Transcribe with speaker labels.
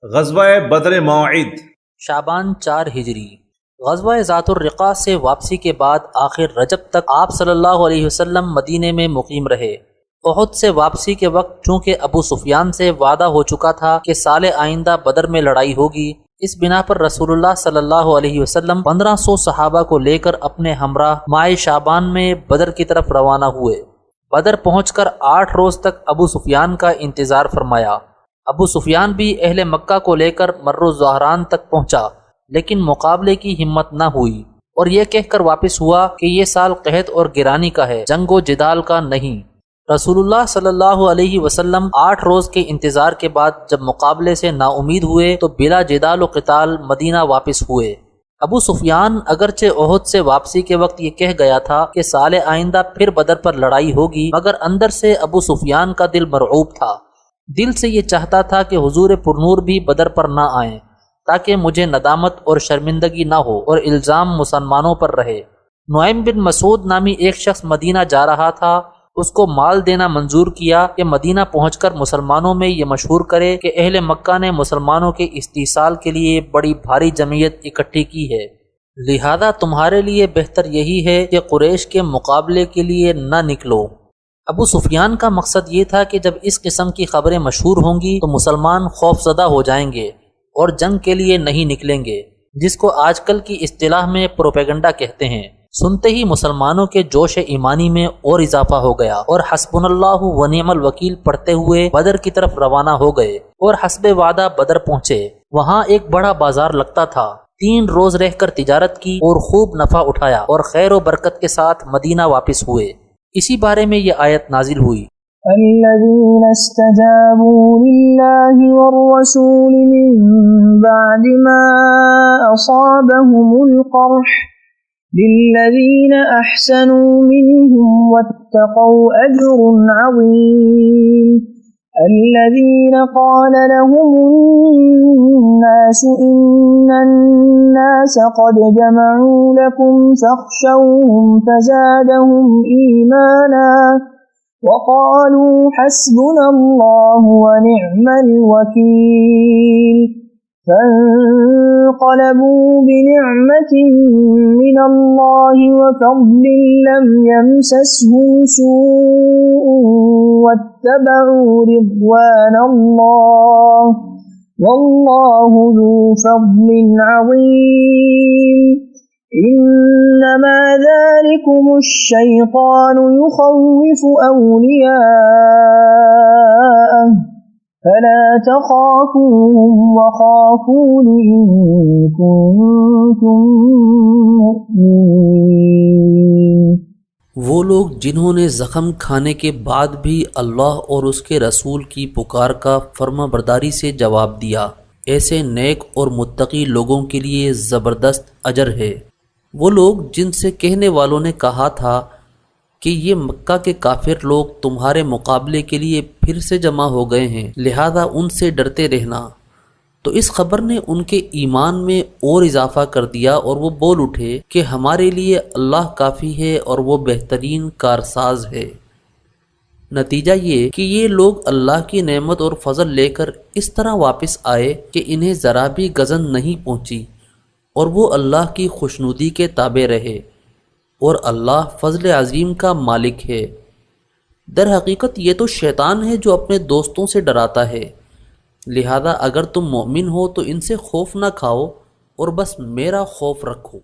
Speaker 1: غزوہ بدر موعد
Speaker 2: شعبان 4 ہجری۔ غزوہ ذات الرقاع سے واپسی کے بعد آخر رجب تک آپ صلی اللہ علیہ وسلم مدینے میں مقیم رہے۔ احد سے واپسی کے وقت چونکہ ابو سفیان سے وعدہ ہو چکا تھا کہ سال آئندہ بدر میں لڑائی ہوگی، اس بنا پر رسول اللہ صلی اللہ علیہ وسلم 1500 صحابہ کو لے کر اپنے ہمراہ ماہ شعبان میں بدر کی طرف روانہ ہوئے۔ بدر پہنچ کر 8 روز تک ابو سفیان کا انتظار فرمایا۔ ابو سفیان بھی اہل مکہ کو لے کر مر الزہران تک پہنچا، لیکن مقابلے کی ہمت نہ ہوئی اور یہ کہہ کر واپس ہوا کہ یہ سال قحط اور گرانی کا ہے، جنگ و جدال کا نہیں۔ رسول اللہ صلی اللہ علیہ وسلم 8 روز کے انتظار کے بعد جب مقابلے سے نا امید ہوئے تو بلا جدال و قتال مدینہ واپس ہوئے۔ ابو سفیان اگرچہ احد سے واپسی کے وقت یہ کہہ گیا تھا کہ سال آئندہ پھر بدر پر لڑائی ہوگی، مگر اندر سے ابو سفیان کا دل مرعوب تھا۔ دل سے یہ چاہتا تھا کہ حضور پرنور بھی بدر پر نہ آئیں تاکہ مجھے ندامت اور شرمندگی نہ ہو اور الزام مسلمانوں پر رہے۔ نعیم بن مسعود نامی ایک شخص مدینہ جا رہا تھا، اس کو مال دینا منظور کیا کہ مدینہ پہنچ کر مسلمانوں میں یہ مشہور کرے کہ اہل مکہ نے مسلمانوں کے استحصال کے لیے بڑی بھاری جمعیت اکٹھی کی ہے، لہذا تمہارے لیے بہتر یہی ہے کہ قریش کے مقابلے کے لیے نہ نکلو۔ ابو سفیان کا مقصد یہ تھا کہ جب اس قسم کی خبریں مشہور ہوں گی تو مسلمان خوف زدہ ہو جائیں گے اور جنگ کے لیے نہیں نکلیں گے، جس کو آج کل کی اصطلاح میں پروپیگنڈا کہتے ہیں۔ سنتے ہی مسلمانوں کے جوش ایمانی میں اور اضافہ ہو گیا اور حسبنا اللہ و نعم الوکیل پڑھتے ہوئے بدر کی طرف روانہ ہو گئے اور حسب وعدہ بدر پہنچے۔ وہاں ایک بڑا بازار لگتا تھا۔ 3 روز رہ کر تجارت کی اور خوب نفع اٹھایا اور خیر و برکت کے ساتھ مدینہ واپس ہوئے۔ اسی بارے میں یہ آیت نازل ہوئی۔
Speaker 3: الذين استجابوا لله والرسول من بعد ما أصابهم القرح للذين أحسنوا منهم واتقوا أجر عظيم الذين قال لهم الناس إن الناس قد جمعوا لكم فاخشوهم فزادهم إيمانا وقالوا حسبنا الله ونعم الوكيل فانقلبوا بنعمة من الله وفضل لم يمسسهم سوء واتبعوا رضوان الله والله ذو فضل عظيم إنما ذلكم الشيطان يخوف أولياءه فلا تخافوهم وخافون إن كنتم مؤمنين۔
Speaker 2: وہ لوگ جنہوں نے زخم کھانے کے بعد بھی اللہ اور اس کے رسول کی پکار کا فرما برداری سے جواب دیا، ایسے نیک اور متقی لوگوں کے لیے زبردست اجر ہے۔ وہ لوگ جن سے کہنے والوں نے کہا تھا کہ یہ مکہ کے کافر لوگ تمہارے مقابلے کے لیے پھر سے جمع ہو گئے ہیں، لہذا ان سے ڈرتے رہنا، تو اس خبر نے ان کے ایمان میں اور اضافہ کر دیا اور وہ بول اٹھے کہ ہمارے لیے اللہ کافی ہے اور وہ بہترین کارساز ہے۔ نتیجہ یہ کہ یہ لوگ اللہ کی نعمت اور فضل لے کر اس طرح واپس آئے کہ انہیں ذرا بھی گزن نہیں پہنچی اور وہ اللہ کی خوشنودی کے تابع رہے، اور اللہ فضل عظیم کا مالک ہے۔ در حقیقت یہ تو شیطان ہے جو اپنے دوستوں سے ڈراتا ہے، لہذا اگر تم مومن ہو تو ان سے خوف نہ کھاؤ اور بس میرا خوف رکھو۔